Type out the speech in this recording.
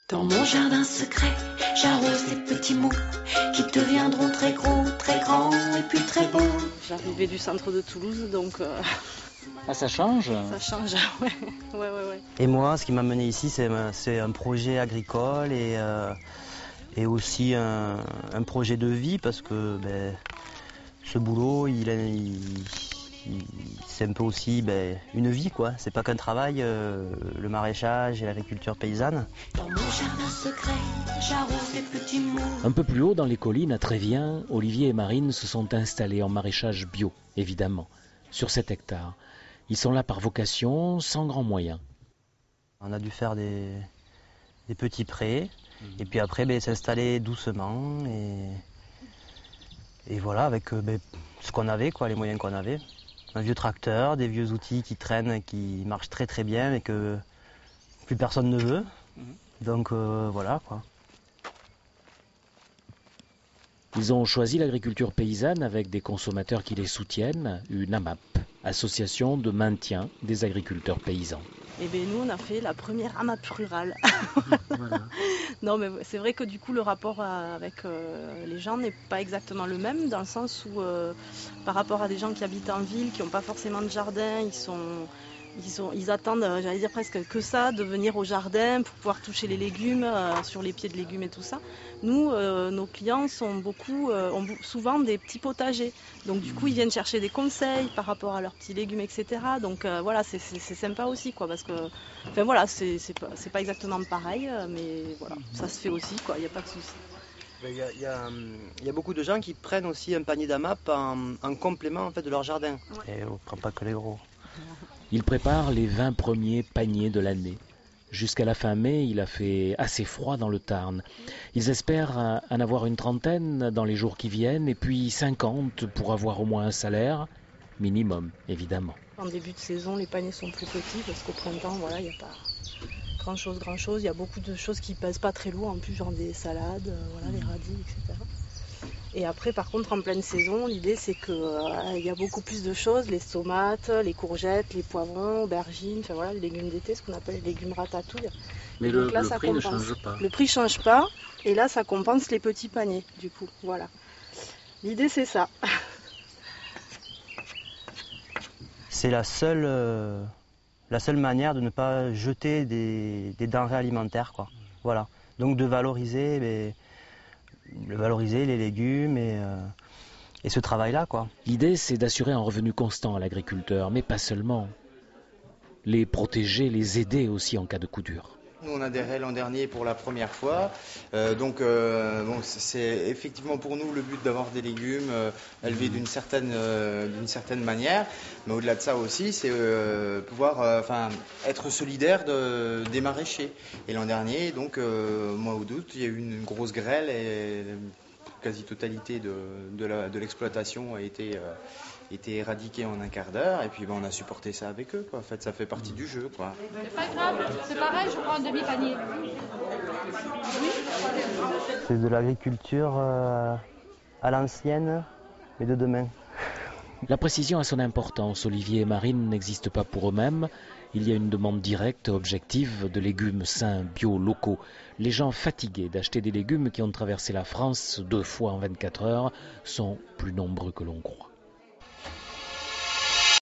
Dans mon jardin secret, j'arrose des petits mots qui deviendront très gros, très grands et puis très beaux. J'arrivais du centre de Toulouse, donc Ah, ça change? ça change, ouais. Et moi, ce qui m'a mené ici, c'est un projet agricole et aussi un projet de vie parce que ce boulot, c'est un peu aussi une vie, quoi. C'est pas qu'un travail, le maraîchage et l'agriculture paysanne. Dans mon jardin secret, j'arrose des petits mots. Un peu plus haut dans les collines, à Trévien, Olivier et Marine se sont installés en maraîchage bio, évidemment, sur 7 hectares. Ils sont là par vocation, sans grands moyens. On a dû faire des petits prés et puis après s'installer doucement et voilà, avec ce qu'on avait, quoi, les moyens qu'on avait. Un vieux tracteur, des vieux outils qui traînent, qui marchent très très bien et que plus personne ne veut. Donc voilà, quoi. Ils ont choisi l'agriculture paysanne avec des consommateurs qui les soutiennent, une AMAP, Association de maintien des agriculteurs paysans. Et bien nous on a fait la première AMAP rurale. Voilà. Non mais c'est vrai que du coup le rapport avec les gens n'est pas exactement le même, dans le sens où par rapport à des gens qui habitent en ville, qui n'ont pas forcément de jardin, ils attendent, j'allais dire presque que ça, de venir au jardin pour pouvoir toucher les légumes, sur les pieds de légumes et tout ça. Nous, nos clients ont souvent des petits potagers. Donc du coup, ils viennent chercher des conseils par rapport à leurs petits légumes, etc. Donc voilà, c'est sympa aussi, quoi, parce que, enfin voilà, c'est pas exactement pareil, mais voilà, ça se fait aussi, quoi, il n'y a pas de souci. Il y a beaucoup de gens qui prennent aussi un panier d'AMAP en complément en fait, de leur jardin. Ouais. Et on ne prend pas que les gros. Ils préparent les 20 premiers paniers de l'année. Jusqu'à la fin mai, il a fait assez froid dans le Tarn. Ils espèrent en avoir une trentaine dans les jours qui viennent, et puis 50 pour avoir au moins un salaire, minimum évidemment. En début de saison, les paniers sont plus petits, parce qu'au printemps, voilà, il n'y a pas grand-chose. Il y a beaucoup de choses qui ne pèsent pas très lourd, en plus, genre des salades, voilà, les radis, etc. Et après, par contre, en pleine saison, l'idée c'est qu'il y a beaucoup plus de choses, les tomates, les courgettes, les poivrons, aubergines, enfin voilà, les légumes d'été, ce qu'on appelle les légumes ratatouille. Mais le prix ne change pas. Le prix ne change pas, et là ça compense les petits paniers, du coup, voilà. L'idée c'est ça. C'est la seule manière de ne pas jeter des denrées alimentaires, quoi. Voilà. Donc de valoriser les légumes et ce travail-là, quoi. L'idée, c'est d'assurer un revenu constant à l'agriculteur, mais pas seulement. Les protéger, les aider aussi en cas de coup dur. Nous, on adhérait l'an dernier pour la première fois. Donc, c'est effectivement pour nous le but d'avoir des légumes élevés d'une certaine manière. Mais au-delà de ça aussi, c'est pouvoir être solidaire des maraîchers. Et l'an dernier, donc, mois d'août, il y a eu une grosse grêle et la quasi-totalité de l'exploitation a été éradiquée en un quart d'heure, et puis on a supporté ça avec eux, quoi. En fait, ça fait partie du jeu, quoi. C'est pas grave, c'est pareil, je prends un demi-panier. C'est de l'agriculture à l'ancienne, mais de demain. La précision a son importance. Olivier et Marine n'existent pas pour eux-mêmes. Il y a une demande directe, objective, de légumes sains, bio, locaux. Les gens fatigués d'acheter des légumes qui ont traversé la France 2 fois en 24 heures sont plus nombreux que l'on croit.